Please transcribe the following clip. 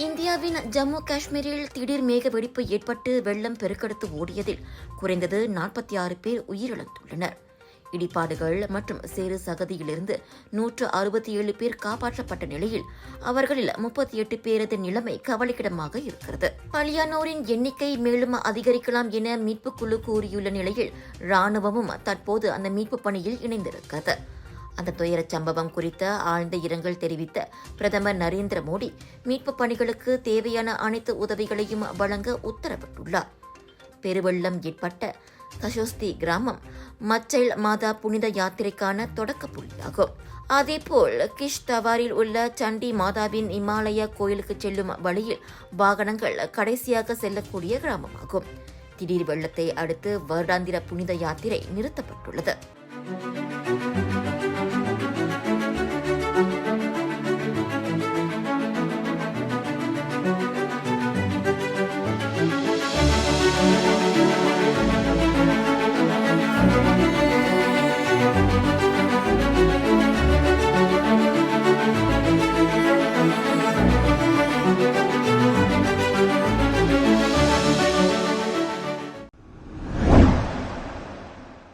இந்தியாவின் ஜம்மு காஷ்மீரில் திடீர் மேக வெடிப்பு ஏற்பட்டு வெள்ளம் பெருக்கெடுத்து ஓடியதில் குறைந்தது 46 பேர் உயிரிழந்துள்ளனர். இடிபாடுகள் மற்றும் சேறு சகதியிலிருந்து 167 பேர் காப்பாற்றப்பட்ட நிலையில் அவர்களில் 38 பேரது நிலைமை கவலைக்கிடமாக இருக்கிறது. பலியானோரின் எண்ணிக்கை மேலும் அதிகரிக்கலாம் என மீட்புக் குழு கூறியுள்ள நிலையில் ராணுவமும் தற்போது அந்த மீட்புப் பணியில் இணைந்திருக்கிறது. அந்த துயரச் சம்பவம் குறித்த ஆழ்ந்த இரங்கல் தெரிவித்த பிரதமர் நரேந்திர மோடி மீட்புப் பணிகளுக்கு தேவையான அனைத்து உதவிகளையும் வழங்க உத்தரவிட்டுள்ளார். பெருவெள்ளம் ஏற்பட்ட கஷோஸ்தி கிராமம் மச்சைல் மாதா புனித யாத்திரைக்கான தொடக்க புள்ளியாகும். அதேபோல் கிஷ்தவாரில் உள்ள சண்டி மாதாவின் இமாலய கோயிலுக்கு செல்லும் வழியில் வாகனங்கள் கடைசியாக செல்லக்கூடிய கிராமமாகும். திடீர் வெள்ளத்தை அடுத்து வருடாந்திர புனித யாத்திரை நிறுத்தப்பட்டுள்ளது.